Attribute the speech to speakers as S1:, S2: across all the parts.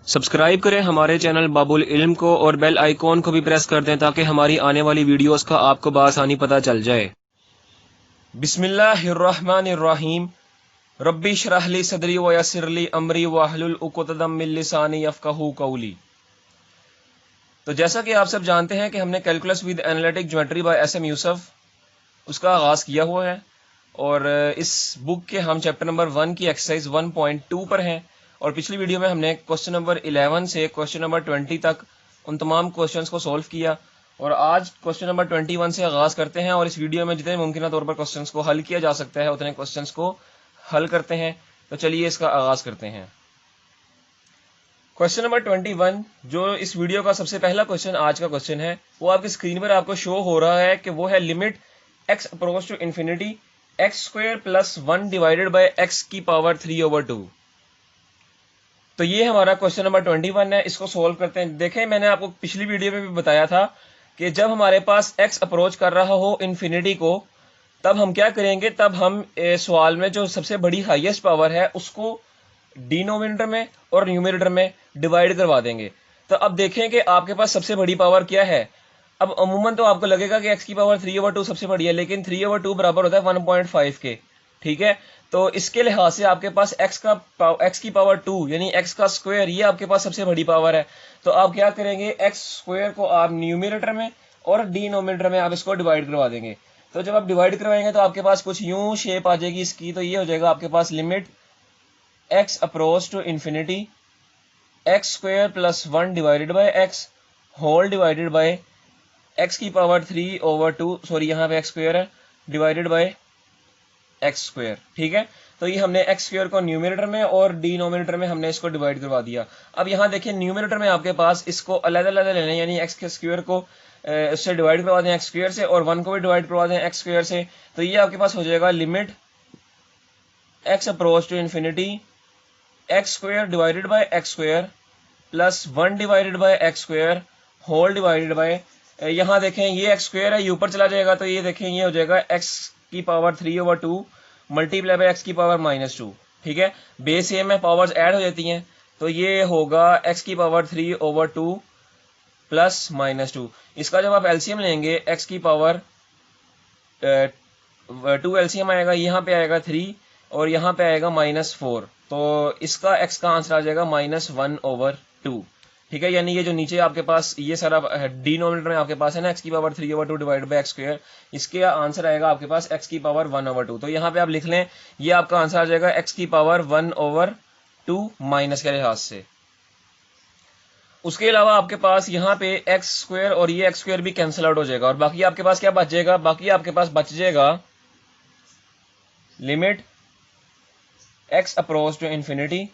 S1: Subscribe करें हमारे channel बाबुल इल्म को और बेल आइकॉन को भी प्रेस कर दें ताकि हमारी आने वाली वीडियोस का आपको बआसानी पता चल जाए। बिस्मिल्लाहिर्रहमानिर्रहीम। रब्बी इश्रह ली सदरी व यस्सिर ली अमरी वहलुल उक़दतम मिन लिसानी यफ़क़हू क़ौली। तो जैसा कि आप सब जानते हैं कि हमने calculus with analytic geometry by S M Yusuf उसका आगाज़ किया हुआ है और इस बुक के हम चैप्टर नंबर 1 की एक्सरसाइज 1.2 पर हैं और पिछली वीडियो में हमने क्वेश्चन नंबर 11 से क्वेश्चन नंबर 20 तक उन तमाम क्वेश्चंस को सॉल्व किया और आज क्वेश्चन नंबर 21 से आगाज़ करते हैं और इस वीडियो में जितने मुमकिन तौर पर क्वेश्चंस को हल किया जा सकता है उतने क्वेश्चंस को हल करते हैं। तो चलिए इसका आगाज़ करते हैं। क्वेश्चन नंबर 21 जो इस वीडियो का सबसे पहला क्वेश्चन आज का क्वेश्चन है वो आपकी स्क्रीन पर आपको शो हो रहा है कि वो है limit x approach to infinity x square plus 1 divided by x की पावर 3/2। तो ये हमारा क्वेश्चन नंबर 21 है। इसको सोल्व करते हैं। देखें मैंने आपको पिछली वीडियो में भी बताया था कि जब हमारे पास x अप्रोच कर रहा हो इन्फिनिटी को तब हम क्या करेंगे, तब हम सवाल में जो सबसे बड़ी हाईएस्ट पावर है उसको डिनोमिनेटर में और न्यूमरेटर में डिवाइड करवा देंगे। तो अब देखें कि आपके पास सबसे बड़ी पावर क्या है। अब अमूमन तो आपको लगेगा कि x की पावर 3/2 सबसे बड़ी है, लेकिन 3/2 बराबर होता है 1.5 के। ठीक है, तो इसके लिहाज से आपके पास x की पावर 2 यानी x का स्क्वायर ये आपके पास सबसे बड़ी पावर है। तो आप क्या करेंगे, x स्क्वायर को आप न्यूमरेटर में और डिनोमिनेटर में आप इसको डिवाइड करवा देंगे। तो जब आप डिवाइड करवाएंगे तो आपके पास कुछ यूं शेप आ जाएगी इसकी। तो ये हो जाएगा आपके पास limit x approach to infinity x square plus 1 divided by x whole divided by x की पावर 3/2, सॉरी यहाँ पे x स्क्वायर है, डिवाइडेड बाय x स्क्वायर। ठीक है, तो ये हमने x स्क्वायर को न्यूमरेटर में और डिनोमिनेटर में हमने इसको डिवाइड करवा दिया। अब यहाँ देखिए न्यूमरेटर में आपके पास इसको अलग अलग लेना है, यानी x के स्क्वायर को इससे डिवाइड करवा दें x स्क्वायर से और 1 को भी डिवाइड करवा दें x स्क्वायर से। तो ये आपके पास हो जाएगा limit x approach to infinity x square divided by x square plus 1 divided by x square whole divided by, यहाँ देखें ये x स्क्वायर है, ये ऊपर चला जाएगा तो ये देखें ये हो जाएगा x की पावर 3/2 मल्टीप्लाई बाय x की पावर -2। ठीक है, बेस सेम है, पावर्स ऐड हो जाती हैं, तो ये होगा x की पावर 3/2 प्लस -2। इसका जब आप एलसीएम लेंगे x की पावर 2 एलसीएम आएगा, यहाँ पे आएगा 3 और यहाँ पे आएगा -4, तो इसका x का आंसर आ जाएगा -1/2। ठीक है, यानी ये जो नीचे आपके पास ये सारा डिनोमिनेटर में आपके पास है ना x की power 3/2 divide by x square, इसके आंसर आएगा आपके पास x की पावर 1/2। तो यहाँ पे आप लिख लें ये आपका आंसर आ जाएगा x की पावर 1/2 माइनस के लिहाज से। उसके अलावा आपके पास यहाँ पे एक्स स्क्वायर और ये एक्स स्क्वायर भी कैंसिल आउट हो जाएगा और बाकी आपके पास क्या बच जाएगा, बाकी आपके पास बच जाएगा limit x approach to infinity.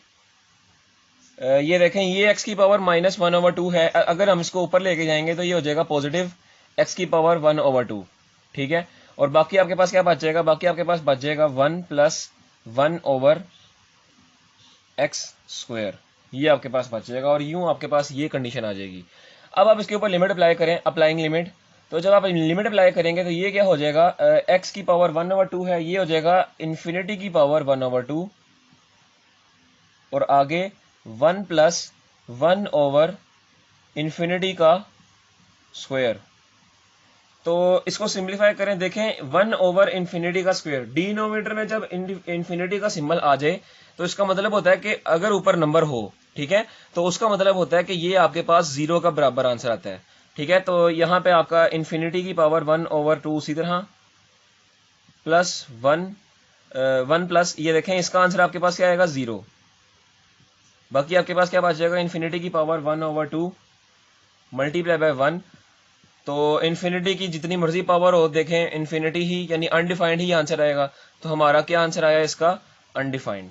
S1: ये देखें ये x की पावर -1/2 है, अगर हम इसको ऊपर लेके जाएंगे तो ये हो जाएगा पॉजिटिव x की पावर 1/2। ठीक है, और बाकी आपके पास क्या बच जाएगा, बाकी आपके पास बच जाएगा 1 + 1/x स्क्वायर, ये आपके पास बच जाएगा और यूं आपके पास ये कंडीशन आ जाएगी। अब आप इसके ऊपर लिमिट अप्लाई करें, अप्लाइंग लिमिट। तो जब आप लिमिट अप्लाई करेंगे तो ये क्या हो जाएगा, x की पावर 1/2 है, ये हो जाएगा इन्फिनिटी की पावर 1/2 और आगे 1 + 1/इन्फिनिटी का स्क्वायर। तो इसको सिंप्लीफाई करें, देखें 1/इन्फिनिटी का स्क्वायर, डिनोमिनेटर में जब इन्फिनिटी का सिंबल आ जाए तो इसका मतलब होता है कि अगर ऊपर नंबर हो, ठीक है, तो उसका मतलब होता है कि ये आपके पास 0 का बराबर आंसर आता है। ठीक है, तो यहाँ पे आपका इन्फिनिटी की पावर 1/2 उसी तरह प्लस 1 प्लस ये देखें इसका आंसर आपके पास क्या आएगा 0। बाकी आपके पास क्या बच जाएगा, इन्फिनिटी की पावर 1/2 मल्टीप्लाई बाय 1। तो इन्फिनिटी की जितनी मर्जी पावर हो, देखें इन्फिनिटी ही यानी अनडिफाइंड ही आंसर आएगा। तो हमारा क्या आंसर आया इसका, अनडिफाइंड।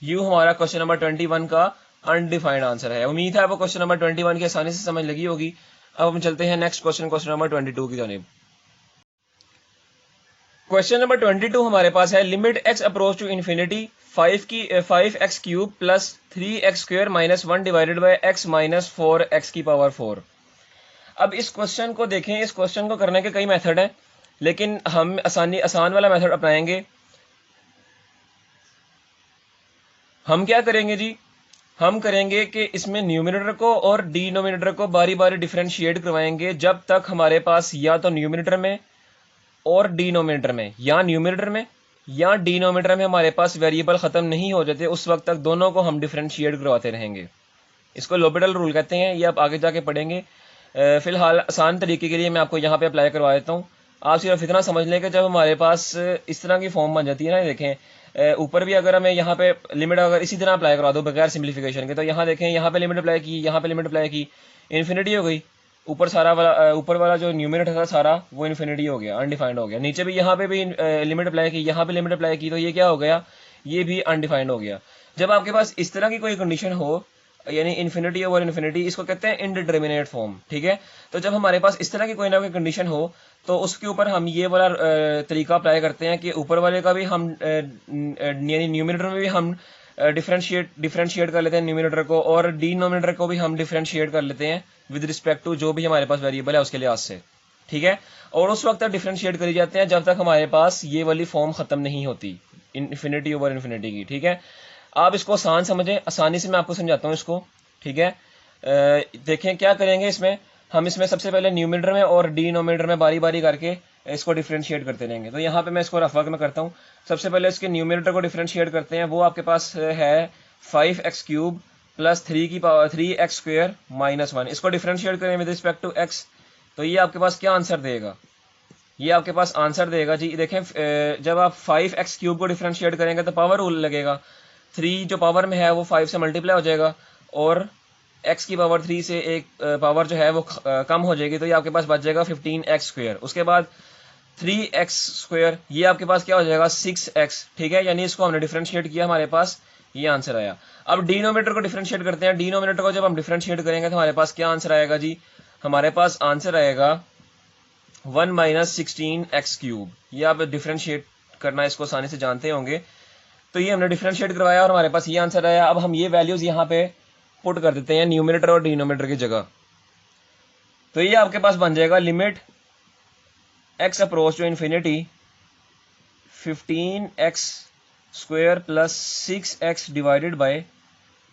S1: यूं हमारा क्वेश्चन नंबर 21 का अनडिफाइंड आंसर है। उम्मीद है आपको क्वेश्चन नंबर 21 की आसानी से समझ लगी होगी। अब हम चलते हैं नेक्स्ट क्वेश्चन, क्वेश्चन नंबर 22 की जानिब। क्वेश्चन नंबर 22 हमारे पास है limit x approach to infinity 5x³ plus 3x² -1 divided by x -4x की पावर 4। अब इस क्वेश्चन को देखें, इस क्वेश्चन को करने के कई मेथड हैं, लेकिन हम आसान वाला मेथड अपनाएंगे। हम क्या करेंगे जी, हम करेंगे कि इसमें न्यूमिनेटर को और डिनोमिनेटर को बारी बारी डिफरेंशिएट करवाएंगे जब तक हमारे पास या तो न्यूमिनेटर में और डिनोमिनेटर में या न्यूमिनेटर में या डिनोमिनेटर में हमारे पास वेरिएबल ख़त्म नहीं हो जाते, उस वक्त तक दोनों को हम डिफरेंशिएट करवाते रहेंगे। इसको लोपिटल रूल कहते हैं, ये आप आगे जाके पढ़ेंगे। फिलहाल आसान तरीके के लिए मैं आपको यहाँ पे अप्लाई करवा देता हूँ। आप सिर्फ इतना समझ लें कि जब हमारे पास इस तरह की फॉर्म बन जाती है ना, देखें ऊपर भी अगर हमें यहाँ पे लिमिट अगर इसी तरह अप्लाई करवा दो बगैर सिंप्लीफिकेशन के, तो यहाँ देखें यहाँ पे लिमिट अप्लाई की, यहाँ पे लिमिट अप्लाई की, इन्फिनिटी हो गई। ऊपर सारा वाला ऊपर वाला जो न्यूमिनेटर था सारा वो इन्फिनिटी हो गया, अनडिफाइंड हो गया। नीचे भी यहाँ पे भी लिमिट अप्लाई की, यहाँ पे लिमिट अप्लाई की, तो ये क्या हो गया, ये भी अनडिफाइंड हो गया। जब आपके पास इस तरह की कोई कंडीशन हो, यानी इन्फिनिटी ओवर इन्फिनिटी, इसको कहते हैं इनडिटर्मिनेट फॉर्म, ठीक है। तो जब हमारे पास इस तरह की कोई ना कोई कंडीशन हो तो उसके ऊपर हम ये वाला तरीका अप्लाई करते हैं कि ऊपर वाले का भी हम यानी न्यूमिनेटर में भी हम डिफरेंशिएट कर लेते हैं न्यूमिनेटर को, और डिनोमिनेटर को भी हम डिफरेंशिएट कर लेते हैं विद रिस्पेक्ट टू जो भी हमारे पास वेरिएबल है उसके लिहाज से, ठीक है। और उस वक्त तक डिफरेंशिएट करी जाते हैं जब तक हमारे पास ये वाली फॉर्म खत्म नहीं होती इन्फिनिटी ओवर इन्फिनिटी की, ठीक है। आप इसको आसान समझें, आसानी से मैं आपको समझाता हूँ इसको, ठीक है। देखें क्या करेंगे इसमें, हम इसमें सबसे पहले न्यूमिनेटर में और डिनोमिनेटर में बारी बारी करके इसको डिफरेंशिएट करते रहेंगे। तो यहाँ पे मैं इसको रफ वर्क में करता हूँ। सबसे पहले इसके न्यूमिनेटर को डिफरेंशिएट करते हैं, वो आपके पास है 5x³ प्लस 3x² माइनस 1। इसको डिफरेंशिएट करें विद रिस्पेक्ट टू x, तो ये आपके पास क्या आंसर देगा, ये आपके पास आंसर देगा जी, देखें जब आप 5x³ को डिफरेंशिएट करेंगे तो पावर रूल लगेगा, 3 जो पावर में है वो 5 से मल्टीप्लाई हो जाएगा और x की पावर 3 से एक पावर जो है वो कम हो जाएगी, तो ये आपके पास बच जाएगा 15x²। उसके बाद 3x², ये आपके पास क्या हो जाएगा 6x, ठीक है। यानी इसको हमने डिफरेंशिएट किया, हमारे पास ये आंसर आया। अब डिनोमिनेटर को डिफरेंशिएट करते हैं। डिनोमिनेटर को जब हम डिफरेंशिएट करेंगे तो हमारे पास क्या आंसर आएगा जी, हमारे पास आंसर आएगा 1 - 16x³। ये आप डिफरेंशिएट करना इसको आसानी से जानते होंगे। तो ये हमने डिफरेंशिएट करवाया और हमारे पास ये आंसर आया। अब हम ये वैल्यूज यहाँ पे पुट कर देते हैं न्यूमिनेटर और डिनोमिनेटर की जगह। तो ये आपके पास बन जाएगा limit x approach to infinity 15x² plus 6x divided by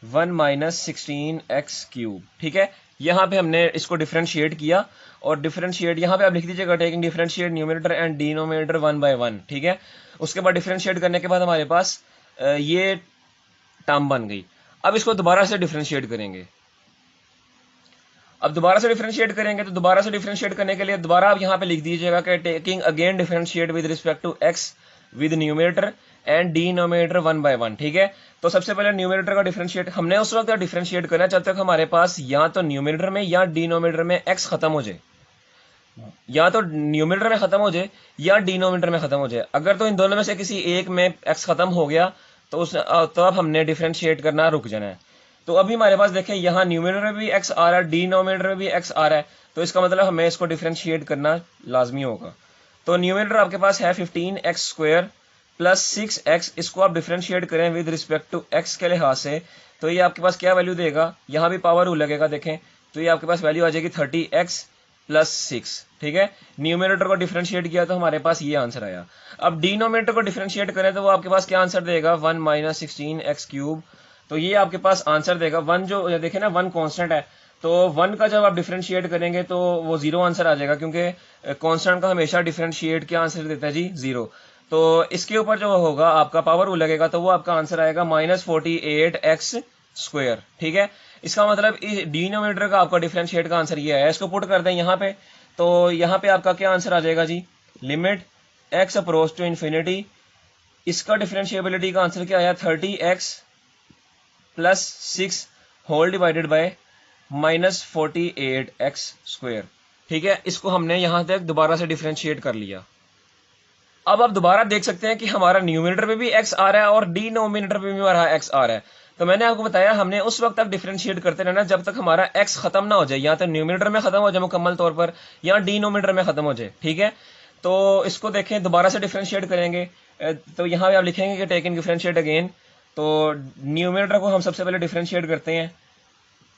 S1: 1 - 16x³, ठीक है। यहाँ पे हमने इसको डिफरेंशिएट किया और डिफरेंशिएट यहाँ पे आप लिख दीजिएगा taking differentiate numerator and denominator 1 by 1, ठीक है। उसके बाद डिफरेंशिएट करने के बाद हमारे पास ये टर्म बन गई। अब इसको दोबारा से डिफरेंशिएट करेंगे। अब दोबारा से डिफरेंशिएट करेंगे तो दोबारा से डिफरेंशिएट करने के लिए दोबारा आप यहाँ पे लिख दीजिएगा कि taking again differentiate with respect to x with numerator and denominator 1 by 1, ठीक है। तो सबसे पहले न्यूमिनेटर का डिफरेंशिएट हमने उस वक्त डिफरेंशिएट करना जब तक हमारे पास या तो न्यूमिनेटर में या डिनोमिनेटर में x खत्म हो जाए, या तो न्यूमिनेटर में खत्म हो जाए या डिनोमिनेटर में खत्म हो जाए। अगर तो इन दोनों में से किसी एक में x खत्म हो गया तो अब हमने डिफरेंशिएट करना रुक जाना है। तो अभी हमारे पास देखें यहाँ न्यूमिनेटर में भी x आ रहा है, डिनोमिनेटर में भी x आ रहा है, तो इसका मतलब हमें इसको डिफरेंशिएट करना लाजमी होगा। तो न्यूमिनेटर आपके पास है 15x² प्लस 6x, इसको आप डिफरेंशिएट करें विद रिस्पेक्ट टू x के लिहाज से, तो ये आपके पास क्या वैल्यू देगा, यहाँ भी पावर रूल लगेगा, देखें तो ये आपके पास वैल्यू आ जाएगी 30x प्लस 6, ठीक है। न्यूमिनेटर को डिफरेंशिएट किया तो हमारे पास ये आंसर आया। अब डिनोमिनेटर को डिफरेंशिएट करें तो वो आपके पास क्या आंसर देगा 1 - 16x³, तो ये आपके पास आंसर देगा 1, जो देखें ना 1 कांस्टेंट है, तो 1 का जब आप डिफरेंशिएट करेंगे तो वो 0 आंसर आ जाएगा, क्योंकि कांस्टेंट का हमेशा डिफरेंशिएट क्या आंसर देता है जी 0। तो इसके ऊपर जो होगा आपका पावर रूल लगेगा, तो वो आपका आंसर आएगा -48x², ठीक है। इसका मतलब डिनोमिनेटर का आपका डिफरेंशिएट का आंसर ये है। इसको पुट कर दें यहाँ पे, तो यहाँ पे आपका क्या आंसर आ जाएगा जी, limit x approach to infinity, इसका डिफरेंशिएबिलिटी का आंसर क्या आया 30x plus 6 whole divided bye -48x², ठीक है। इसको हमने यहाँ तक दोबारा से डिफरेंशिएट कर लिया। अब आप दोबारा देख सकते हैं कि हमारा न्यूमिनेटर पे भी x आ रहा है और डिनोमिनेटर पे भी हमारा x आ रहा है। तो मैंने आपको बताया हमने उस वक्त तक डिफरेंशिएट करते रहना जब तक हमारा x खत्म ना हो जाए, या तो न्यूमिनेटर में खत्म हो जाए मुकम्मल तौर पर या डिनोमिनेटर में खत्म हो जाए, ठीक है। तो इसको देखें दोबारा से डिफरेंशिएट करेंगे, तो यहाँ पे आप लिखेंगे कि टेकिंग डिफरेंशिएट अगेन। तो न्यूमिनेटर को हम सबसे पहले डिफरेंशिएट करते हैं,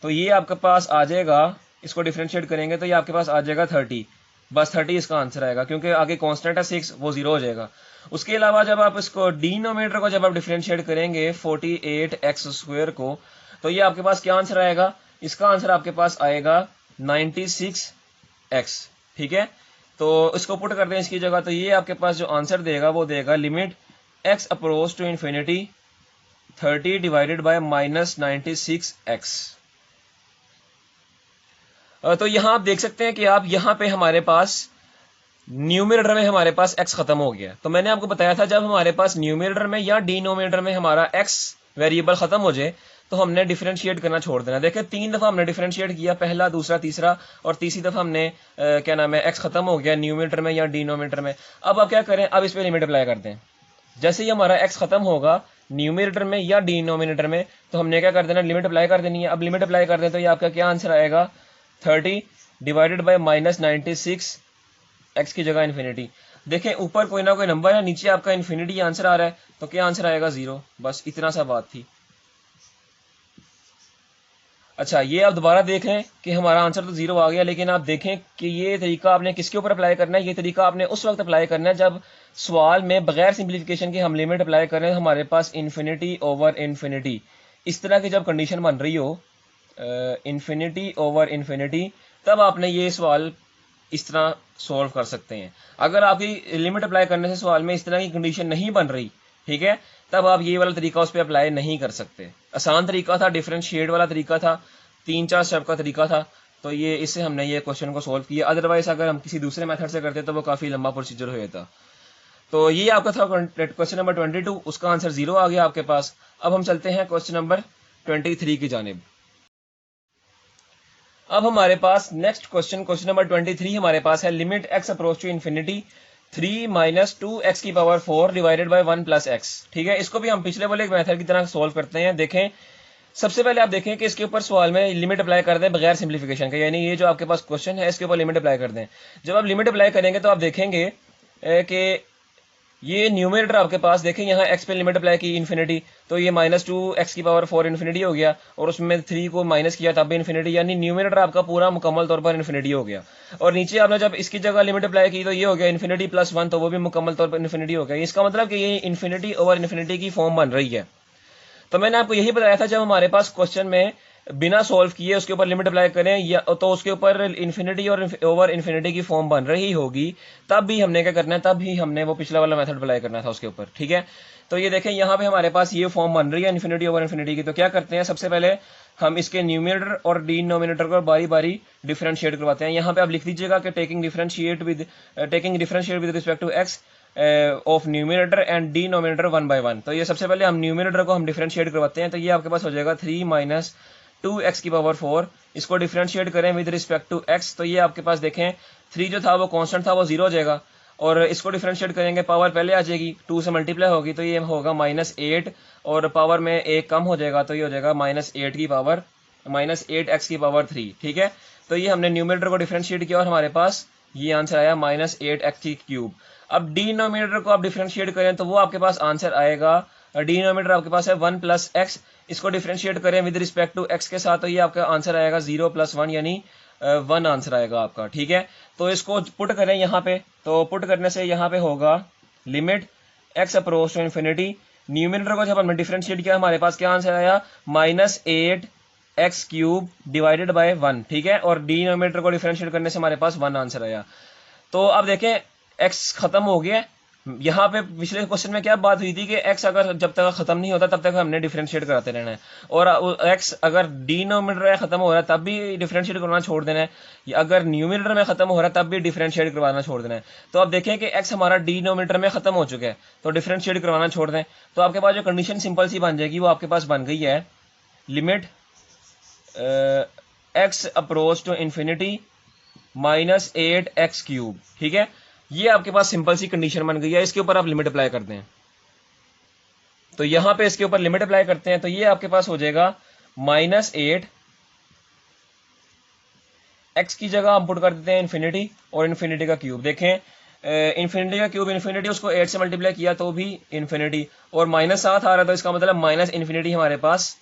S1: तो ये आपके पास आ जाएगा, इसको डिफरेंशिएट करेंगे तो ये आपके पास आ जाएगा 30, बस 30 इसका आंसर आएगा, क्योंकि आगे कांस्टेंट है 6, वो 0 हो जाएगा। उसके अलावा जब आप इसको डिनोमिनेटर को जब आप डिफरेंशिएट करेंगे 48x² को, तो ये आपके पास क्या आंसर आएगा, इसका आंसर आपके पास आएगा 96x। ठीक है, तो इसको पुट करते हैं इसकी जगह, तो ये आपके पास जो आंसर देगा वो देगा limit x approach to infinity 30 divided by -96x। तो यहां आप देख सकते हैं कि आप यहां पे हमारे पास न्यूमरेटर में हमारे पास x खत्म हो गया। तो मैंने आपको बताया था जब हमारे पास न्यूमरेटर में या डिनोमिनेटर में हमारा x वेरिएबल खत्म हो जाए तो हमने डिफरेंशिएट करना छोड़ देना। देखिए 3 दफा हमने डिफरेंशिएट किया, पहला, दूसरा, तीसरा, और तीसरी दफा हमने क्या नाम है x खत्म हो गया न्यूमरेटर में या डिनोमिनेटर में। अब आप क्या करें, अब इस पे लिमिट अप्लाई करते हैं। जैसे ही हमारा x खत्म होगा न्यूमरेटर में या डिनोमिनेटर में तो हमने क्या कर देना, लिमिट अप्लाई कर देनी है। अब लिमिट अप्लाई कर दें तो ये आपका क्या आंसर आएगा, 30 डिवाइडेड बाय -96 x की जगह इन्फिनिटी। देखें ऊपर कोई ना कोई नंबर है, नीचे आपका इन्फिनिटी आंसर आ रहा है, तो क्या आंसर आएगा 0। बस इतना सा बात थी। अच्छा, ये आप दोबारा देख लें कि हमारा आंसर तो 0 आ गया, लेकिन आप देखें कि ये तरीका आपने किसके ऊपर अप्लाई करना है। ये तरीका आपने उस वक्त अप्लाई करना है जब सवाल में बगैर सिंप्लीफिकेशन के हम लिमिट अप्लाई कर रहे हैं, हमारे पास इन्फिनिटी ओवर इन्फिनिटी इस तरह की जब कंडीशन बन रही हो, इन्फिनिटी ओवर इन्फिनिटी, तब आपने ये सवाल इस तरह सॉल्व कर सकते हैं। अगर आपकी लिमिट अप्लाई करने से सवाल में इस तरह की कंडीशन नहीं बन रही, ठीक है, तब आप ये वाला तरीका उस पर अप्लाई नहीं कर सकते। आसान तरीका था, डिफरेंशिएट वाला तरीका था, 3-4 स्टेप का तरीका था, तो ये इससे हमने ये क्वेश्चन को सॉल्व किया। अदरवाइज अगर हम किसी दूसरे मेथड से करते तो वो काफ़ी लंबा प्रोसीजर हो जाता। तो ये आपका था क्वेश्चन नंबर 22, उसका आंसर 0 आ गया आपके पास। अब हम चलते हैं क्वेश्चन नंबर 23 की जानिब। अब हमारे पास नेक्स्ट क्वेश्चन नंबर 23 हमारे पास है limit x approach to infinity 3 - 2x की पावर 4 डिवाइडेड बाय 1 + x। ठीक है, इसको भी हम पिछले वाले एक मेथड की तरह सॉल्व करते हैं। देखें, सबसे पहले आप देखें कि इसके ऊपर सवाल में लिमिट अप्लाई कर दें बगैर सिंप्लीफिकेशन के, यानी ये जो आपके पास क्वेश्चन है इसके ऊपर लिमिट अप्लाई कर दें। जब आप लिमिट अप्लाई करेंगे तो आप देखेंगे कि ये न्यूमरेटर आपके पास, देखें यहाँ x पे लिमिट अप्लाई की इन्फिनिटी, तो ये -2x की पावर 4 इन्फिनिटी हो गया, और उसमें 3 को माइनस किया तब भी इन्फिनिटी, यानी न्यूमरेटर आपका पूरा मुकम्मल तौर पर इन्फिनिटी हो गया। और नीचे आपने जब इसकी जगह लिमिट अप्लाई की तो ये हो गया इन्फिनिटी +1, तो वो भी मुकम्मल तौर पर इन्फिनिटी हो गया। इसका मतलब कि ये इन्फिनिटी ओवर इन्फिनिटी की फॉर्म बन रही है। तो मैंने आपको यही बताया था जब हमारे पास क्वेश्चन में बिना सॉल्व किए उसके ऊपर लिमिट अप्लाई करें या तो उसके ऊपर इन्फिनिटी और ओवर इन्फिनिटी की फॉर्म बन रही होगी, तब भी हमने क्या करना है, तब भी हमने वो पिछला वाला मेथड अप्लाई करना था उसके ऊपर। ठीक है, तो ये देखें यहाँ पे हमारे पास ये फॉर्म बन रही है इन्फिनिटी ओवर इन्फिनिटी की। तो क्या करते हैं, सबसे पहले हम इसके न्यूमरेटर और डिनोमिनेटर को बारी बारी डिफरेंशिएट करवाते हैं। यहाँ पे आप लिख दीजिएगा कि taking differentiate with respect to x of numerator and denominator 1 by 1। तो ये सबसे पहले हम न्यूमरेटर को हम डिफरेंशिएट करवाते हैं, तो ये आपके पास हो जाएगा 3 - 2x की पावर 4। इसको डिफरेंशिएट करें विद रिस्पेक्ट टू x, तो ये आपके पास देखें 3 जो था वो कांस्टेंट था, वो 0 हो जाएगा, और इसको डिफरेंशिएट करेंगे पावर पहले आ जाएगी, 2 से मल्टीप्लाई होगी, तो ये होगा -8, और पावर में 1 कम हो जाएगा, तो ये हो जाएगा -8 की पावर -8x की पावर 3। ठीक है, तो ये हमने न्यूमरेटर को डिफरेंशिएट किया और हमारे पास ये आंसर आया -8x की क्यूब। अब डिनोमिनेटर को आप डिफरेंशिएट करें तो वो आपके पास आंसर आएगा, डिनोमिनेटर आपके पास है 1 + x, इसको डिफरेंशिएट करें विद रिस्पेक्ट टू x के साथ, तो ये आपका आंसर आएगा 0 + 1, यानी 1 आंसर आएगा आपका। ठीक है, तो इसको पुट करें यहाँ पे, तो पुट करने से यहाँ पे होगा limit x approach to infinity, numerator को जब हमने डिफरेंशिएट किया हमारे पास क्या आंसर आया, -8x³ डिवाइडेड बाय 1। ठीक है, और डिनोमिनेटर को डिफरेंशिएट करने से हमारे पास 1 आंसर आया। तो अब देखें x खत्म हो गया। यहाँ पे पिछले क्वेश्चन में क्या बात हुई थी कि x अगर जब तक खत्म नहीं होता तब तक हमने डिफरेंशिएट कराते रहना है, और x अगर डिनोमिनेटर खत्म हो रहा है तब भी डिफरेंशिएट करवाना छोड़ देना है, या अगर न्यूमरेटर में खत्म हो रहा है तब भी डिफरेंशिएट करवाना छोड़ देना है। तो अब देखें कि x हमारा डिनोमिनेटर में खत्म हो चुका है, तो डिफरेंशिएट करवाना छोड़ दें, तो आपके पास जो कंडीशन सिंपल सी बन जाएगी वो आपके पास बन गई है, limit x approach to infinity -8x³। ठीक है, ये आपके पास सिंपल सी कंडीशन बन गई है, इसके ऊपर आप लिमिट अप्लाई करते हैं। तो यहां पे इसके ऊपर लिमिट अप्लाई करते हैं, तो ये आपके पास हो जाएगा -8, x की जगह हम पुट कर देते हैं इन्फिनिटी, और इन्फिनिटी का क्यूब। देखें इन्फिनिटी का क्यूब इन्फिनिटी, उसको 8 से मल्टीप्लाई किया तो भी इन्फिनिटी, और -7 आ रहा था, इसका मतलब -∞ हमारे पास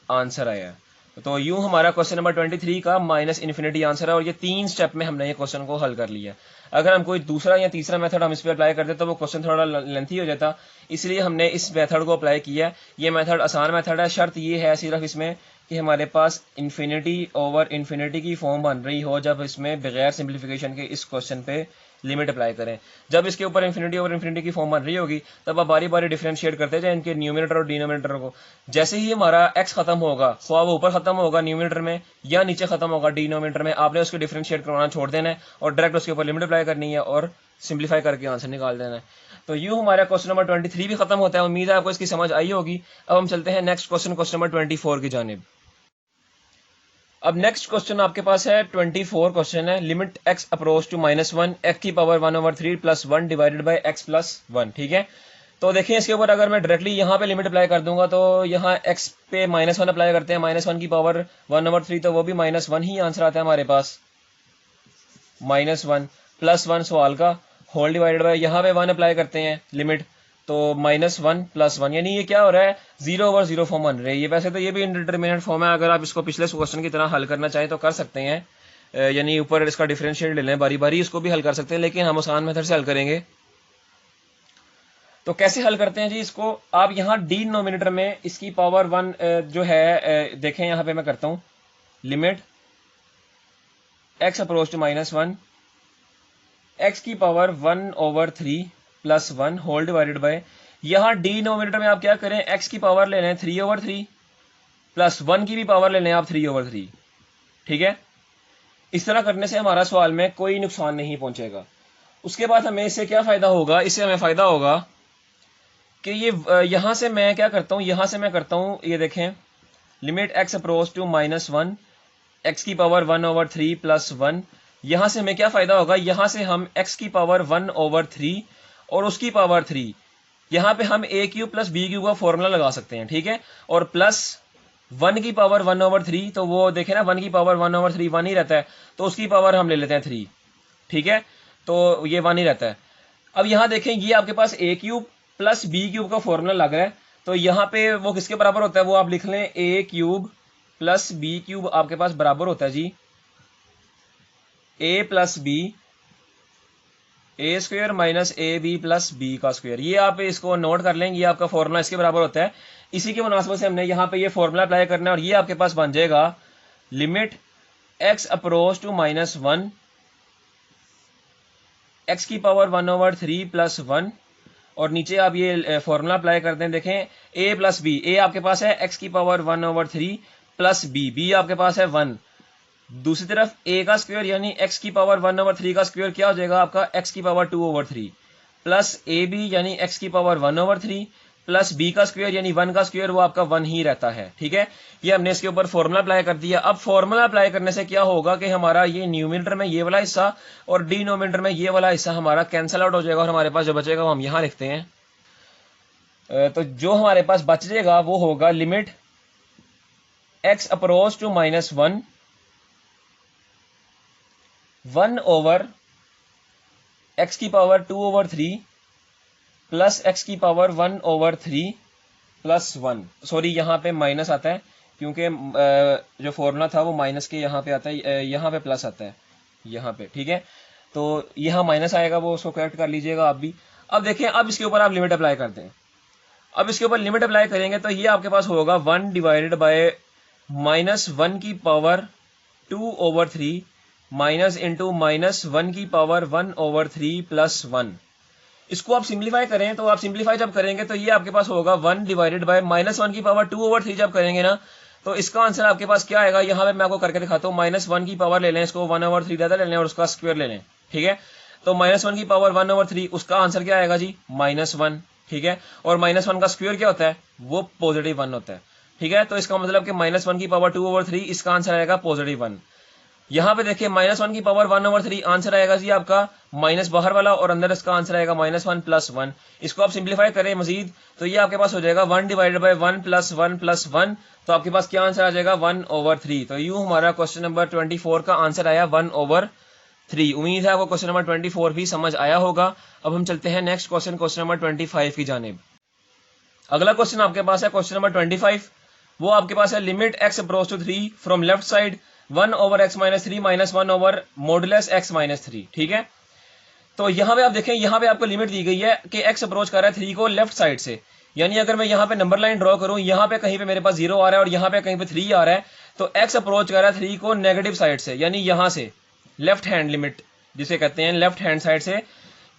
S1: आंसर आया। तो यूं हमारा क्वेश्चन नंबर 23 का माइनस इन्फिनिटी आंसर है, और ये 3 स्टेप में हमने ये क्वेश्चन को हल कर लिया। अगर हम कोई दूसरा या तीसरा मेथड हम इस पर अप्लाई करते तो वो क्वेश्चन थोड़ा लेंथी हो जाता, इसलिए हमने इस मेथड को अप्लाई किया। ये मेथड आसान मेथड है, शर्त ये है सिर्फ इसमें कि हमारे पास इन्फिनिटी ओवर इन्फिनिटी की फॉर्म बन रही हो जब इसमें बगैर सिंप्लीफिकेशन के इस क्वेश्चन पे लिमिट अप्लाई करें। जब इसके ऊपर इन्फिनिटी ओवर इन्फिनिटी की फॉर्म बन रही होगी तब आप बारी बारी डिफरेंशिएट करते जाए इनके न्यूमिनेटर और डिनोमिनेटर को। जैसे ही हमारा x खत्म होगा, ख्वाह वो ऊपर खत्म होगा न्यूमिनेटर में या नीचे खत्म होगा डिनोमिनेटर में, आपने उसको डिफरेंशिएट करवाना छोड़ देना है और डायरेक्ट उसके ऊपर लिमिट अप्लाई करनी है और सिंप्लीफाई करके आंसर निकाल देना है। तो यूं हमारा क्वेश्चन नंबर 23 भी खत्म होता है। उम्मीद है आपको इसकी समझ आई होगी। अब हम चलते हैं नेक्स्ट क्वेश्चन, क्वेश्चन नंबर 24 की जानिब। अब नेक्स्ट क्वेश्चन आपके पास है 24 क्वेश्चन है, limit x approach to -1 x की पावर 1/3 + 1 डिवाइडेड बाय x + 1। ठीक है, तो देखिए इसके ऊपर अगर मैं डायरेक्टली यहाँ पे लिमिट अप्लाई कर दूंगा तो यहाँ x पे -1 अप्लाई करते हैं, -1 की पावर 1/3 तो वो भी -1 ही आंसर आता है हमारे पास। -1 + 1 सवाल का होल डिवाइडेड बाय यहाँ पे 1 अप्लाई करते हैं लिमिट, तो -1 + 1 यानी ये क्या हो रहा है 0/0 फॉर्म बन रही है। वैसे तो ये भी इनडिटरमिनेट फॉर्म है, अगर आप इसको पिछले क्वेश्चन की तरह हल करना चाहें तो कर सकते हैं, यानी ऊपर इसका डिफरेंशिएट ले लें बारी बारी, इसको भी हल कर सकते हैं, लेकिन हम आसान मेथड से हल करेंगे। तो कैसे हल करते हैं जी इसको, आप यहाँ डिनोमिनेटर में इसकी पावर 1 जो है देखें, यहाँ पे मैं करता हूँ limit x approach to -1 x की पावर 1/3 + 1 होल डिवाइडेड बाय, यहाँ डिनोमिनेटर में आप क्या करें x की पावर ले लें 3/3 + 1 की भी पावर ले लें आप 3/3। ठीक है, इस तरह करने से हमारा सवाल में कोई नुकसान नहीं पहुंचेगा। उसके बाद हमें इससे क्या फायदा होगा, इससे हमें फायदा होगा कि ये यहां से मैं क्या करता हूं, यहां से मैं करता हूं ये देखें limit x approach to -1 x की पावर 1/3 + 1, यहां से हमें क्या फायदा होगा, यहां से हम x की पावर 1/3 और उसकी पावर 3, यहां पे हम a³ + b³ का फॉर्मूला लगा सकते हैं। ठीक है, और प्लस 1 की पावर 1/3, तो वो देखें ना 1 की पावर 1/3 1 ही रहता है, तो उसकी पावर हम ले लेते हैं 3। ठीक है, तो ये 1 ही रहता है। अब यहां देखें ये आपके पास a³ + b³ का फॉर्मूला लग रहा है, तो यहां पे वो किसके बराबर होता है, वो आप लिख लें a³ + b³ आपके पास बराबर होता है जी a + b a² - ab + b का स्क्वायर। ये आप इसको नोट कर लेंगे, ये आपका फॉर्मूला इसके बराबर होता है। इसी के मुनासिबत से हमने यहाँ पे ये फॉर्मूला अप्लाई करना है और ये आपके पास बन जाएगा limit x approach to -1 x की पावर 1/3 + 1, और नीचे आप ये फॉर्मूला अप्लाई करते हैं। देखें a + b, a आपके पास है x की पावर 1/3 + b आपके पास है 1, दूसरी तरफ a का स्क्वायर यानी x की पावर 1/3 का स्क्वायर क्या हो जाएगा आपका x की पावर 2/3 प्लस ab यानी x की पावर 1/3 प्लस b का स्क्वायर यानी 1 का स्क्वायर, वो आपका 1 ही रहता है। ठीक है, ये हमने इसके ऊपर फॉर्मूला अप्लाई कर दिया। अब फॉर्मूला अप्लाई करने से क्या होगा कि हमारा ये न्यूमिनेटर में ये वाला हिस्सा और डिनोमिनेटर में ये वाला हिस्सा हमारा कैंसल आउट हो जाएगा और हमारे पास जो बचेगा वो हम यहाँ लिखते हैं। तो जो हमारे पास बच जाएगा वो होगा limit x approach to -1 1 x की पावर 2/3 प्लस x की पावर 1/3 + 1, सॉरी यहाँ पे माइनस आता है क्योंकि जो फॉर्मूला था वो माइनस के यहाँ पे आता है, यहाँ पे प्लस आता है यहाँ पे। ठीक है, तो यहाँ माइनस आएगा, वो उसको करेक्ट कर लीजिएगा आप भी। अब देखें, अब इसके ऊपर आप लिमिट अप्लाई करते हैं। अब इसके ऊपर लिमिट अप्लाई करेंगे तो ये आपके पास होगा 1 डिवाइडेड बाय -1 की पावर 2/3 माइनस इंटू -1 की पावर 1/3 + 1। इसको आप सिंप्लीफाई करें, तो आप सिंप्लीफाई जब करेंगे तो ये आपके पास होगा 1 डिवाइडेड बाय -1 की पावर 2/3 जब करेंगे ना, तो इसका आंसर आपके पास क्या आएगा, यहाँ पे मैं आपको करके दिखाता हूँ। -1 की पावर ले लें, इसको 1/3 ज्यादा ले लें और उसका स्क्वायर ले लें। ठीक है, तो -1 की पावर 1/3, उसका आंसर क्या आएगा जी -1। ठीक है, और -1 का स्क्वायर क्या होता है, वो +1 होता है। ठीक है, तो इसका मतलब कि -1 की पावर 2/3, इसका आंसर आएगा +1। यहाँ पे देखिए -1 की पावर 1/3 आंसर आएगा जी आपका माइनस बाहर वाला और अंदर इसका आंसर आएगा -1 + 1। इसको आप सिंप्लीफाई करें मजीद तो ये आपके पास हो जाएगा 1 डिवाइडेड बाय 1 + 1 + 1, तो आपके पास क्या आंसर आ जाएगा 1/3। तो यूं हमारा क्वेश्चन नंबर 24 का आंसर आया 1/3। उम्मीद है आपको क्वेश्चन नंबर 24 भी समझ आया होगा। अब हम चलते हैं नेक्स्ट क्वेश्चन, क्वेश्चन नंबर 25 की जानिब। अगला क्वेश्चन आपके पास है क्वेश्चन नंबर 25। वो आपके पास है limit x approach to 3 from left side 1 over x minus 3 minus 1 over modulus x minus 3। ठीक है, तो यहां पे आप देखें, यहां पे आपको लिमिट दी गई है कि एक्स अप्रोच कर रहा है 3 को लेफ्ट साइड से, यानी अगर मैं यहां पे नंबर लाइन ड्रॉ करूं, यहां पे कहीं पे मेरे पास 0 आ रहा है और यहां पे कहीं पे 3 आ रहा है, तो एक्स अप्रोच कर रहा है 3 को नेगेटिव साइड से, यानी यहां से लेफ्ट हैंड लिमिट जिसे कहते हैं, लेफ्ट हैंड साइड से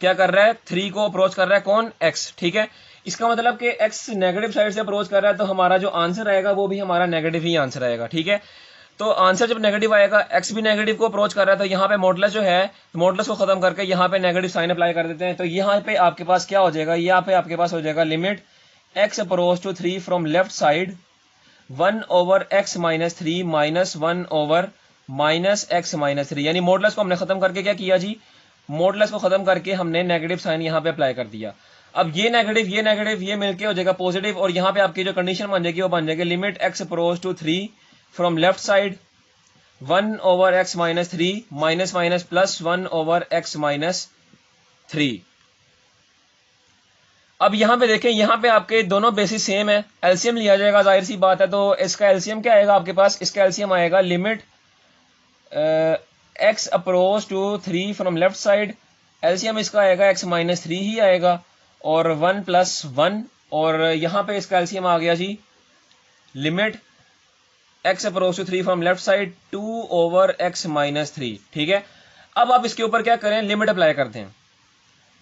S1: क्या कर रहा है, 3 को अप्रोच कर रहा है कौन, एक्स। ठीक है, इसका मतलब कि एक्स नेगेटिव साइड से अप्रोच कर रहा है, तो हमारा जो आंसर आएगा वो भी हमारा नेगेटिव ही आंसर आएगा। ठीक है, तो आंसर जब नेगेटिव आएगा, एक्स भी नेगेटिव को अप्रोच कर रहा है, तो यहाँ पे मॉडुलस जो है, मॉडुलस को खत्म करके यहाँ पे नेगेटिव साइन अप्लाई कर देते हैं, तो यहाँ पे आपके पास क्या हो जाएगा, यहाँ पे आपके पास हो जाएगा limit x approach to 3 from left side 1 over x minus 3 minus 1 over minus x minus 3, यानी मॉडुलस को हमने खत्म करके क्या किया जी, मॉडुलस को खत्म करके हमने नेगेटिव साइन यहाँ पे अप्लाई कर दिया। अब ये नेगेटिव ये मिलके हो जाएगा पॉजिटिव, और यहाँ पे आपकी जो कंडीशन बन जाएगी वो बन जाएगी limit x approach to 3 from left side 1 over x minus 3 minus minus plus 1 over x minus 3। अब यहां पे देखें, यहां पे आपके दोनों बेसिस सेम है, एलसीएम लिया जाएगा, जाहिर सी बात है, तो इसका एलसीएम क्या आएगा आपके पास, इसका एलसीएम आएगा limit x approach to 3 from left side, LCM इसका आएगा एक्स माइनस 3 ही आएगा, और 1 प्लस 1, और यहां पे इसका एलसीएम आ गया जी limit x approach to 3 from left side 2 over x minus 3। ठीक है, अब आप इसके ऊपर क्या करें, लिमिट अप्लाई करते हैं।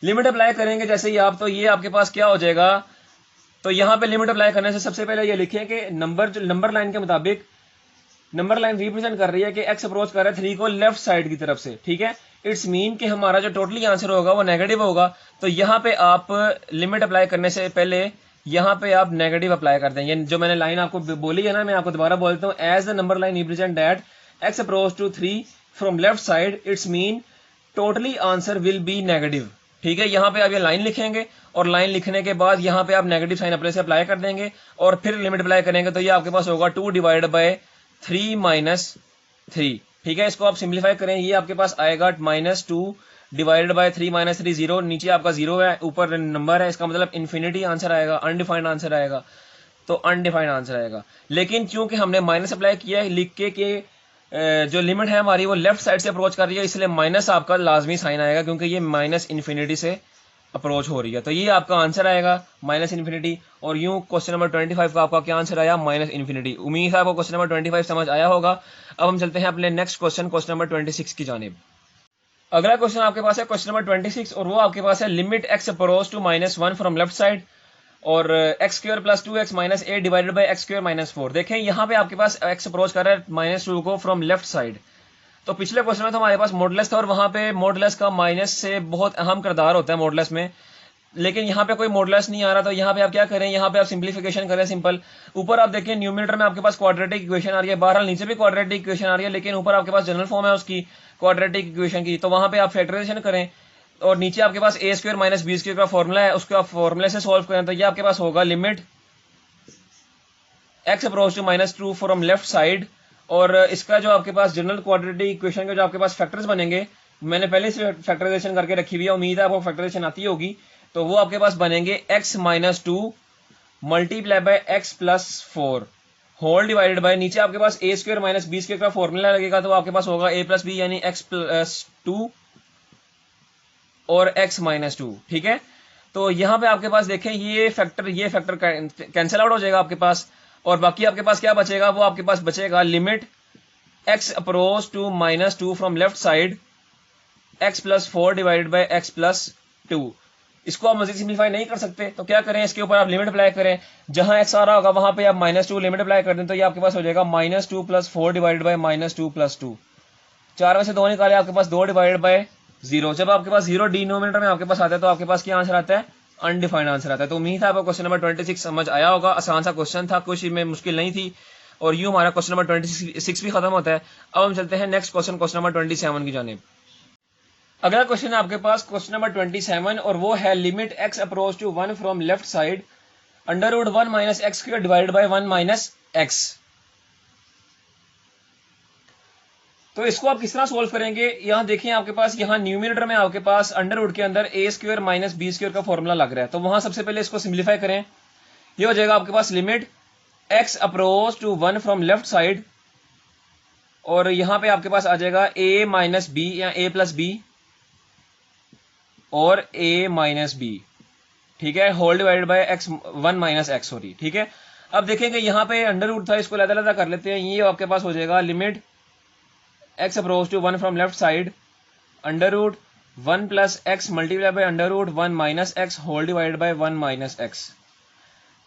S1: लिमिट अप्लाई करेंगे जैसे ही आप, तो ये आपके पास क्या हो जाएगा, तो यहाँ पे लिमिट अप्लाई करने से सबसे पहले ये लिखें कि नंबर लाइन के मुताबिक नंबर लाइन रिप्रेजेंट कर रही है कि एक्स अप्रोच कर रहा है 3 को लेफ्ट साइड की तरफ से। ठीक है, इट्स मीन कि हमारा जो टोटली आंसर होगा वो नेगेटिव होगा, तो यहाँ पे आप लिमिट अप्लाई करने से पहले यहाँ पे आप नेगेटिव अप्लाई कर देंगे। जो मैंने लाइन आपको बोली है ना, मैं आपको दोबारा बोलता हूँ, as the number line represent that x approach to 3 from left side, it's mean totally answer will be negative. ठीक है, यहाँ पे आप ये लाइन लिखेंगे, और लाइन लिखने के बाद यहाँ पे आप नेगेटिव साइन अपने से अप्लाई कर देंगे, और फिर लिमिट अप्लाई करेंगे, तो ये आपके पास होगा 2 डिवाइड बाय 3 माइनस 3। ठीक है, इसको आप सिंप्लीफाई करें, ये आपके पास आएगा माइनस 2 डिवाइडेड बाय 3 माइनस 3, 0, नीचे आपका 0 है, ऊपर नंबर है, इसका मतलब इन्फिनिटी आंसर आएगा, अनडिफाइंड आंसर आएगा, तो अनडिफाइंड आंसर आएगा। लेकिन क्योंकि हमने माइनस अप्लाई किया है, लिख के जो लिमिट है हमारी वो लेफ्ट साइड से अप्रोच कर रही है, इसलिए माइनस आपका लाजमी साइन आएगा, क्योंकि ये माइनस इन्फिनिटी से अप्रोच हो रही है, तो ये आपका आंसर आएगा माइनस इन्फिनिटी। और यूं क्वेश्चन नंबर 25 का आपका क्या आंसर आया, माइनस इन्फिनिटी। उम्मीद है आपको क्वेश्चन नंबर 25 समझ आया होगा। अब हम चलते हैं अपने नेक्स्ट क्वेश्चन नंबर 26 की जानिब। अगला क्वेश्चन आपके पास है क्वेश्चन नंबर 26, और वो आपके पास है limit x approach to -1 from left side, और x square plus 2x minus 8 divided by x square minus 4। देखें यहाँ पे आपके पास एक्स अप्रोच कर रहा है -2 को फ्रॉम लेफ्ट साइड। तो पिछले क्वेश्चन में तो हमारे पास मॉडुलस था, और वहां पे मॉडुलस का माइनस से बहुत अहम किरदार होता है मॉडुलस में, लेकिन यहाँ पे कोई मॉडुलस नहीं आ रहा, तो यहाँ पे आप क्या करें, यहाँ पे आप सिंप्लीफिकेशन करें सिंपल। ऊपर आप देखें न्यूमरेटर में आपके पास क्वाड्रेटिक इक्वेशन आ रही है, बहरहाल नीचे भी क्वाड्रेटिक इक्वेशन आ रही है, लेकिन ऊपर आपके पास जनरल फॉर्म है उसकी क्वाड्रेटिक इक्वेशन की, तो वहां पे आप फैक्टराइजेशन करें, और नीचे आपके पास a square minus b square का फॉर्मूला है, उसको आप फॉर्मूले से सॉल्व करें, तो ये आपके पास होगा limit x approach to -2 from left side, और इसका जो आपके पास जनरल क्वाड्रेटिक इक्वेशन के जो आपके पास फैक्टर्स बनेंगे, मैंने पहले से फैक्टराइजेशन करके रखी हुई है, उम्मीद है आपको फैक्टराइजेशन आती होगी, तो वो आपके पास बनेंगे x -2 multiply by x plus 4 whole divided by, नीचे आपके पास a square minus b square का फॉर्मूला लगेगा, तो आपके पास होगा a प्लस बी यानी x प्लस 2 और x -2। ठीक है, तो यहाँ पे आपके पास देखें ये फैक्टर कैंसिल आउट हो जाएगा आपके पास, और बाकी आपके पास क्या बचेगा, वो आपके पास बचेगा limit x approach to -2 from left side x plus 4 divided by x plus 2। इसको आप मजीद सिंप्लीफाई नहीं कर सकते, तो क्या करें, इसके ऊपर आप लिमिट अप्लाई करें, जहां x आ रहा होगा वहां पे आप -2 लिमिट अप्लाई कर दें, तो ये आपके पास हो जाएगा -2 प्लस 4 डिवाइडेड बाय -2 प्लस 2। 4 में से 2 निकाले, आपके पास 2 डिवाइडेड बाय 0। जब आपके पास 0 डिनोमिनेटर में आपके पास आता है, तो आपके पास क्या आंसर आता है, अनडिफाइंड आंसर आता है। तो उम्मीद है आपको क्वेश्चन नंबर 26 समझ आया होगा, आसान सा क्वेश्चन था, कुछ में मुश्किल नहीं थी, और यूं हमारा क्वेश्चन नंबर 26 भी खत्म होता है। अब हम चलते हैं नेक्स्ट क्वेश्चन नंबर 27 की जानिब। अगला क्वेश्चन है आपके पास क्वेश्चन नंबर 27, और वो है limit x approach to 1 from left side √1 minus x square divided by 1 minus x. तो इसको आप किस तरह सोल्व करेंगे, यहाँ देखें आपके पास यहाँ न्यूमरेटर में आपके पास अंडर के अंदर ए स्क्वायर माइनस बी स्क्वायर का फॉर्मूला लग रहा है, तो वहां सबसे पहले इसको सिंप्लीफाई करें, ये हो जाएगा आपके पास limit x approach to 1 from left side, और यहां पे आपके पास आ जाएगा a माइनस बी या a प्लस बी और a माइनस बी, ठीक है, whole divided by x 1 minus x, sorry, ठीक है। अब देखेंगे यहाँ पे अंडर रूट था, इसको अलग अलग कर लेते हैं। ये आपके पास हो जाएगा limit x approach to 1 from left side under root 1 plus x multiply by under root 1 minus x whole divided by 1 minus x.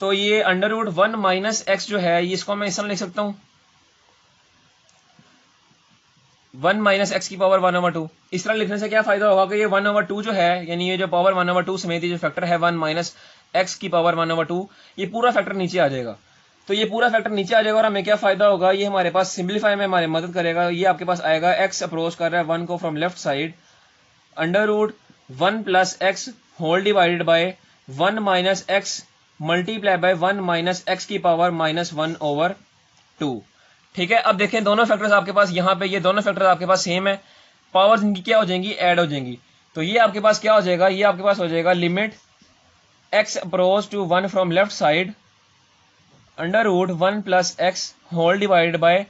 S1: तो ये अंडर रूट 1 माइनस एक्स जो है, ये इसको मैं इस तरह लिख सकता हूँ 1 माइनस एक्स की पावर 1/2। इस तरह लिखने से क्या फायदा होगा कि ये 1/2 जो है, यानी ये जो पावर 1/2 समेत जो फैक्टर है 1 माइनस एक्स की पावर 1/2, ये पूरा फैक्टर नीचे आ जाएगा। तो ये पूरा फैक्टर नीचे आ जाएगा और हमें क्या फायदा होगा, ये हमारे पास सिंप्लीफाई में हमारी मदद करेगा। ये आपके पास आएगा एक्स अप्रोच कर रहा है 1 को from left side under root 1 plus x whole divided by 1 minus x multiply by 1 minus x की पावर -1/2, ठीक है। अब देखें दोनों फैक्टर्स आपके पास यहाँ पे, ये दोनों फैक्टर्स आपके पास सेम है, पावर्स इनकी क्या हो जाएंगी, ऐड हो जाएंगी। तो ये आपके पास क्या हो जाएगा, ये आपके पास हो जाएगा limit x approach to 1 from left side under root 1 plus x whole divided by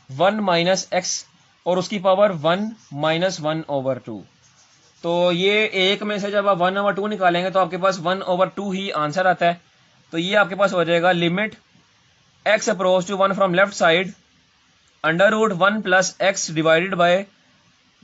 S1: 1 minus x और उसकी पावर 1 -1/2। तो ये एक में से जब आप 1/2 निकालेंगे तो आपके पास 1/2 ही आंसर आता है। तो ये आपके पास हो जाएगा limit x approach to 1 from left side under root 1 plus x divided by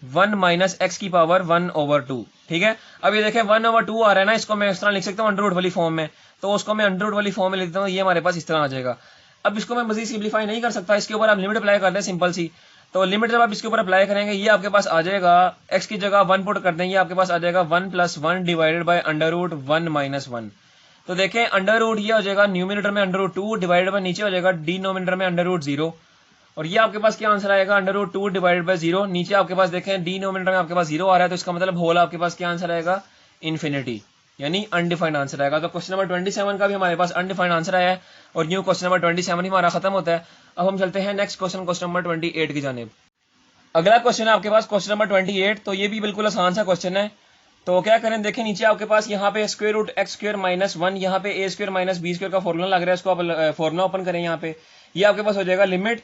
S1: 1 minus x की पावर 1/2, ठीक है। अब ये देखें 1/2 आ रहा है ना, इसको मैं इस तरह लिख सकता हूँ अंडर रूट वाली फॉर्म में, तो उसको मैं अंडर रूट वाली फॉर्म में लिखता हूँ, ये हमारे पास इस तरह आ जाएगा। अब इसको मैं मजीद सिंप्लीफाई नहीं कर सकता, इसके ऊपर आप लिमिट अप्लाई कर दें सिंपल सी। तो लिमिट जब आप इसके ऊपर अप्लाई करेंगे, ये आपके पास आ जाएगा, x की जगह 1 पुट कर देंगे, आपके पास आ जाएगा 1 plus 1 divided by under root 1 minus 1। तो देखें अंडर रूट ये हो जाएगा न्यूमिनेटर में अंडर रूट 2 डिवाइडेड बाय नीचे हो जाएगा डिनोमिनेटर में अंडर रूट 0, और ये आपके पास क्या आंसर आएगा अंडर रूट 2 डिवाइडेड बाय 0। नीचे आपके पास देखें डिनोमिनेटर में आपके पास 0 आ रहा है, तो इसका मतलब होल आपके पास क्या आंसर आएगा, इन्फिनिटी, यानी अनडिफाइंड आंसर आएगा। तो क्वेश्चन नंबर 27 का भी हमारे पास अनडिफाइंड आंसर आया है और न्यू क्वेश्चन नंबर 27 ही हमारा खत्म होता है। अब हम चलते हैं नेक्स्ट क्वेश्चन, क्वेश्चन नंबर 28 की जानिब। अगला क्वेश्चन है आपके पास क्वेश्चन नंबर 28। तो ये भी बिल्कुल आसान सा क्वेश्चन है। तो क्या करें, देखें नीचे आपके पास यहाँ पे square root x square minus 1, यहाँ पे a square minus b square का फॉर्मूला लग रहा है, इसको आप फॉर्मूला ओपन करें। यहाँ पे ये आपके पास हो जाएगा limit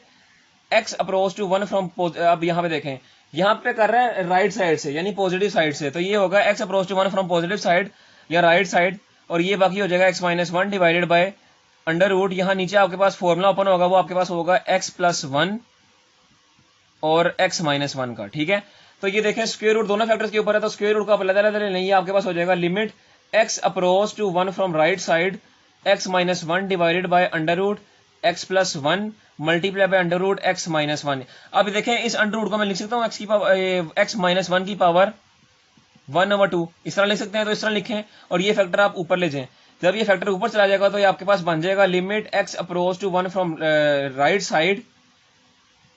S1: x approach to 1 from, अब यहाँ पे देखें, यहाँ पे कर रहे हैं राइट साइड से यानी पॉजिटिव साइड से, तो ये होगा x approach to 1 from positive side या राइट साइड, और ये बाकी हो जाएगा x minus 1 divided by under root, यहाँ नीचे आपके पास फॉर्मूला ओपन होगा, वो आपके पास होगा एक्स प्लस 1 और x माइनस 1 का, ठीक है। तो ये देखें स्क्वायर रूट दोनों फैक्टर्स के ऊपर है, तो स्क्वायर रूट का अलग अलग नहीं है, आपके पास हो जाएगा limit x approach to 1 from right side x minus 1 divided by under root x plus 1 multiply by under root x minus 1। अब देखें इस अंडर रूट को मैं लिख सकता हूँ x की पावर x माइनस 1 की पावर 1/2, इस तरह लिख सकते हैं। तो इस तरह लिखें और ये फैक्टर आप ऊपर ले जाएं। जब ये फैक्टर ऊपर चला जाएगा तो ये आपके पास बन जाएगा limit x approach to 1 from right side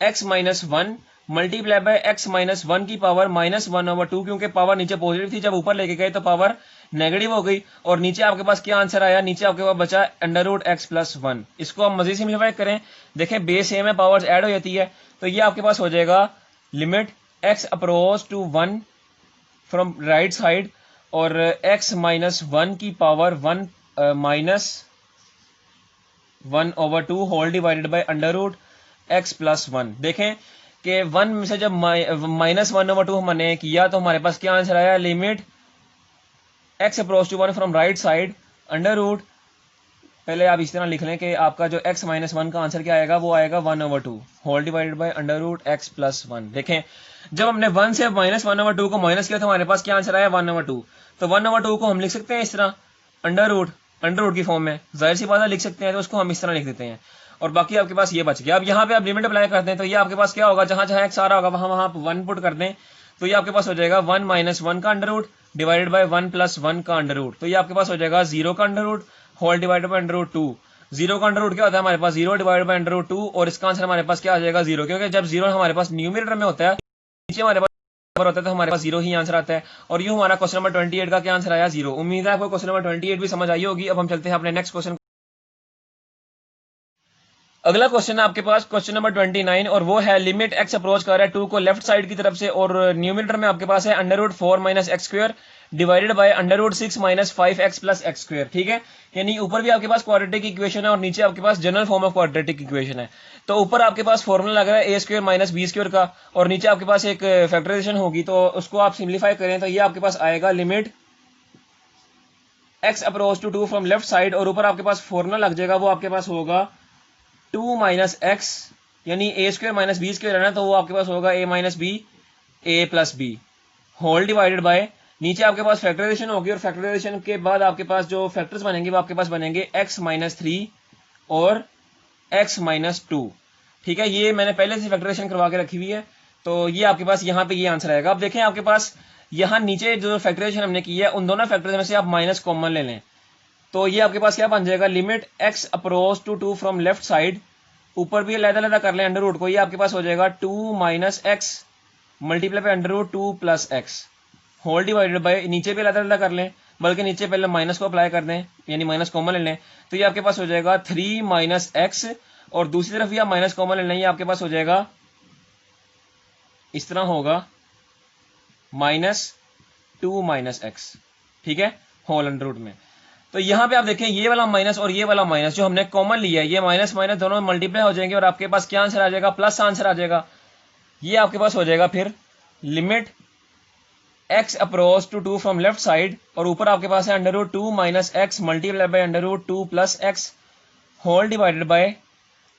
S1: x minus 1 multiply by x minus 1 की पावर -1/2, क्योंकि पावर नीचे पॉजिटिव थी, जब ऊपर लेके गए तो पावर नेगेटिव हो गई, और नीचे आपके पास क्या आंसर आया, नीचे आपके पास बचा अंडर रूट एक्स प्लस 1। इसको आप मजीद सिंप्लीफाई करें, देखें बेस सेम है, पावर्स ऐड हो जाती है, तो ये आपके पास हो जाएगा limit x approach to 1 from right side और x माइनस 1 की power 1 minus 1/2 whole divided by under root x plus 1। देखें कि 1 में से जब -1/2 हमने किया तो हमारे पास क्या आंसर आया, limit x approach to 1 from right side under root, पहले आप इस तरह लिख लें कि आपका जो x माइनस 1 का आंसर क्या आएगा, वो आएगा 1/2 whole divided by under root x plus 1। देखें जब हमने 1 से -1/2 को माइनस किया तो हमारे पास क्या आंसर आया, 1/2। तो 1/2 को हम लिख सकते हैं इस तरह अंडर रूट की फॉर्म में, जाहिर सी बात है लिख सकते हैं, तो उसको हम इस तरह लिख देते हैं और बाकी आपके पास ये बच गया। अब यहाँ पे आप लिमिट अप्लाई करते हैं तो ये आपके पास क्या होगा, जहां जहां x आ रहा होगा वहां वहां आप 1 पुट कर दें, तो ये आपके पास हो जाएगा 1 माइनस 1 का under root divided by 1 plus 1 का अंडर रूट, तो ये आपके पास हो जाएगा 0 का under root whole divided by under root 2। 0 का अंडर रूट क्या होता है हमारे पास, 0 डिवाइडेड बाय अंडर रूट 2, और इसका आंसर हमारे पास क्या आ जाएगा 0, क्योंकि जब 0 हमारे पास न्यूमरेटर में होता है, नीचे हमारे पास होता है, तो हमारे पास 0 ही आंसर आता है। और यूं हमारा क्वेश्चन नंबर 28 का क्या आंसर आया, 0। उम्मीद है आपको क्वेश्चन नंबर 28 भी समझ आई होगी। अब हम चलते हैं अपने नेक्स्ट क्वेश्चन। अगला क्वेश्चन है आपके पास क्वेश्चन नंबर 29 और वो है लिमिट एक्स अप्रोच कर रहा है 2 को लेफ्ट साइड की तरफ से और न्यूमरेटर में आपके पास है √4 minus x square divided bye √6 minus 5x plus x square. ठीक है, यानी ऊपर भी आपके पास क्वाड्रेटिक इक्वेशन है और नीचे आपके पास general form of quadratic equation है। तो ऊपर आपके पास फॉर्मूला लग रहा है a² माइनस b² का और नीचे आपके पास एक फैक्टराइजेशन होगी, तो उसको आप सिंप्लीफाई करें तो ये आपके पास आएगा limit x approach to 2 from left side और ऊपर आपके पास फॉर्मूला लग जाएगा, वो आपके पास होगा 2 माइनस एक्स यानी a² माइनस b² है ना, तो वो आपके पास होगा a minus b a plus b whole divided by नीचे आपके पास फैक्टराइजेशन होगी और फैक्टराइजेशन के बाद आपके पास जो फैक्टर्स बनेंगे वो आपके पास बनेंगे x माइनस 3 और x माइनस 2। ठीक है, ये मैंने पहले से फैक्टराइजेशन करवा के रखी हुई है, तो ये आपके पास यहाँ पे ये आंसर आएगा। अब देखें आपके पास यहाँ नीचे जो फैक्टराइजेशन हमने की है उन दोनों फैक्टर्स में से आप माइनस कॉमन ले लें, तो ये आपके पास क्या बन जाएगा limit x approach to 2 from left side, ऊपर भी अलग-अलग कर लें अंडर रूट को, ये आपके पास हो जाएगा 2 minus x multiply by √2 plus x whole divided by नीचे भी अलग-अलग कर लें, बल्कि नीचे पहले माइनस को अप्लाई कर दें यानी माइनस कॉमन ले लें, तो ये आपके पास हो जाएगा 3 माइनस एक्स और दूसरी तरफ भी आप माइनस कॉमन ले लें, ये आपके पास हो जाएगा इस तरह होगा -2 माइनस एक्स। ठीक है, होल अंडर रूट में। तो यहाँ पे आप देखें ये वाला माइनस और ये वाला माइनस जो हमने कॉमन लिया है, ये माइनस माइनस दोनों मल्टीप्लाई हो जाएंगे और आपके पास क्या आंसर आ जाएगा, प्लस आंसर आ जाएगा। ये आपके पास हो जाएगा फिर limit x approach to 2 from left side और ऊपर आपके पास है √2 minus x multiply by √2 plus x whole divided by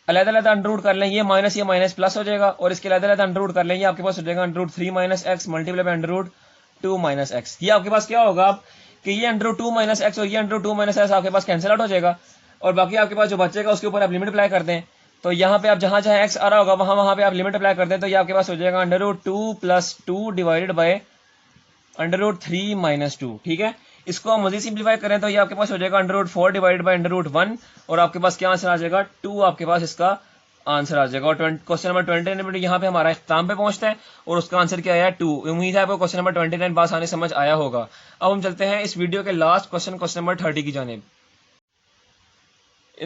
S1: अलग-अलग अंडर रूट कर लें, ये माइनस प्लस हो जाएगा और इसके अलग-अलग अंडर रूट कर लें, ये आपके पास हो जाएगा √3 minus x multiply by √2 minus x. ये आपके पास क्या होगा अब कि ये √2 माइनस एक्स और ये √2 माइनस एक्स आपके पास कैंसिल आउट हो जाएगा और बाकी आपके पास जो बचेगा उसके ऊपर आप लिमिट अप्लाई कर दें, तो यहाँ पे आप जहाँ जहाँ एक्स आ रहा होगा वहाँ पे आप लिमिट अप्लाई कर दें, तो ये आपके पास हो जाएगा √2 प्लस 2 डिवाइडेड बाय √3 माइनस 2। ठीक है, इसको हम मजीद सिंप्लीफाई करें तो ये आपके पास हो जाएगा √4 डिवाइडेड बाय √1 और आपके पास क्या आंसर आ जाएगा 2, आपके पास इसका आंसर आ जाएगा। और क्वेश्चन नंबर 29 यहाँ पे हमारा इख्तिताम पे पहुंचता है और उसका आंसर क्या आया 2। उम्मीद है आपको क्वेश्चन नंबर 29 बात आने समझ आया होगा। अब हम चलते हैं इस वीडियो के लास्ट क्वेश्चन नंबर 30 की जानिब।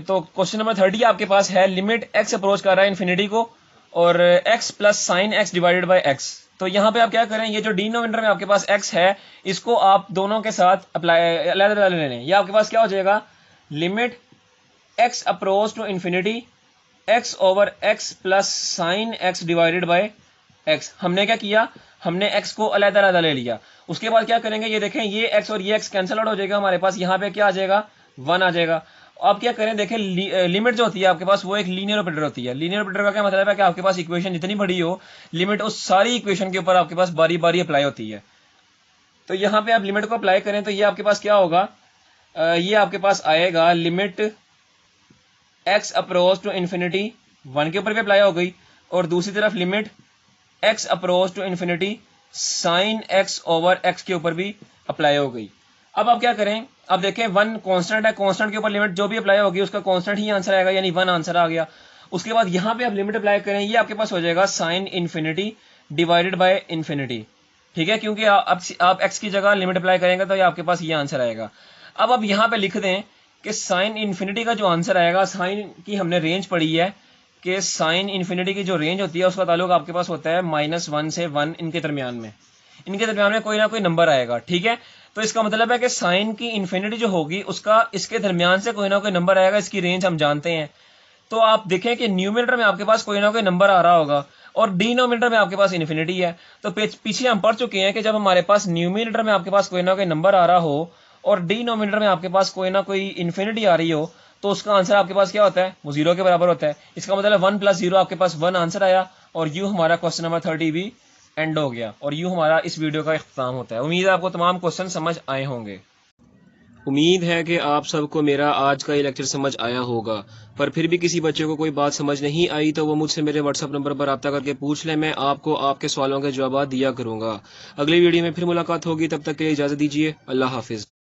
S1: तो क्वेश्चन नंबर 30 आपके पास है लिमिट एक्स अप्रोच कर रहा है इन्फिनिटी को और x plus sine x divided by x. तो यहाँ पे आप क्या करें, ये जो डिनोमिनेटर में आपके पास x है इसको आप दोनों के साथ अप्लाई अलग ले लें, ये आपके पास क्या हो जाएगा limit x approach to infinity x over x plus sine x divided by x। हमने क्या किया, हमने x को अलग ले लिया, उसके बाद क्या करेंगे, ये देखें ये x और ये x कैंसिल आउट हो जाएगा, हमारे पास यहाँ पे क्या आ जाएगा 1 आ जाएगा। आप क्या करें, देखें लिमिट जो होती है आपके पास वो एक लीनियर ऑपरेटर होती है। लीनियर ऑपरेटर का क्या मतलब है कि आपके पास इक्वेशन जितनी बड़ी हो लिमिट उस सारी इक्वेशन के ऊपर आपके पास बारी बारी अप्लाई होती है। तो यहाँ पे आप लिमिट को अप्लाई करें तो ये आपके पास क्या होगा, ये आपके पास आएगा limit x approach to infinity 1 के ऊपर भी अप्लाई हो गई और दूसरी तरफ limit x approach to infinity sine x over x के ऊपर भी अप्लाई हो गई। अब आप क्या करें, अब देखें 1 कांस्टेंट है, कांस्टेंट के ऊपर लिमिट जो भी अप्लाई होगी उसका कांस्टेंट ही आंसर आएगा, यानी 1 आंसर आ गया। उसके बाद यहाँ पे आप लिमिट अप्लाई करें, ये आपके पास हो जाएगा sine infinity divided by infinity. ठीक है, क्योंकि आप एक्स की जगह लिमिट अप्लाई करेंगे तो ये आपके पास ये आंसर आएगा। अब आप यहाँ पे लिख दें कि साइन इन्फिनिटी का जो आंसर आएगा, साइन की हमने रेंज पढ़ी है कि साइन इन्फिनिटी की जो रेंज होती है उसका ताल्लुक आपके पास होता है -1 से 1, इनके दरमियान में कोई ना कोई नंबर आएगा। ठीक है, तो इसका मतलब है कि साइन की इन्फिनिटी जो होगी उसका इसके दरमियान से कोई ना कोई नंबर आएगा, इसकी रेंज हम जानते हैं। तो आप देखें कि न्यूमरेटर में आपके पास कोई ना कोई नंबर आ रहा होगा और डिनोमिनेटर में आपके पास इन्फिनिटी है। तो पीछे हम पढ़ चुके हैं कि जब हमारे पास न्यूमरेटर में आपके पास कोई ना कोई नंबर आ रहा हो और डिनोमिनेटर में आपके पास कोई ना कोई इन्फिनिटी आ रही हो तो उसका आंसर आपके पास क्या होता है, वो 0 के बराबर होता है। इसका मतलब 1 + 0 आपके पास 1 आंसर आया और यूं हमारा क्वेश्चन नंबर 30 भी एंड हो गया और यूं हमारा इस वीडियो का इख्तिताम होता है। उम्मीद है आपको तमाम क्वेश्चन समझ आए होंगे। उम्मीद है कि आप सबको मेरा आज का ये लेक्चर समझ आया होगा, पर फिर भी किसी बच्चे को कोई बात समझ नहीं आई तो वो मुझसे मेरे व्हाट्सएप नंबर पर रब्ता करके पूछ ले, मैं आपको आपके सवालों के जवाब दिया करूंगा। अगली वीडियो में फिर मुलाकात होगी, तब तक के लिए इजाजत दीजिए। अल्लाह हाफिज।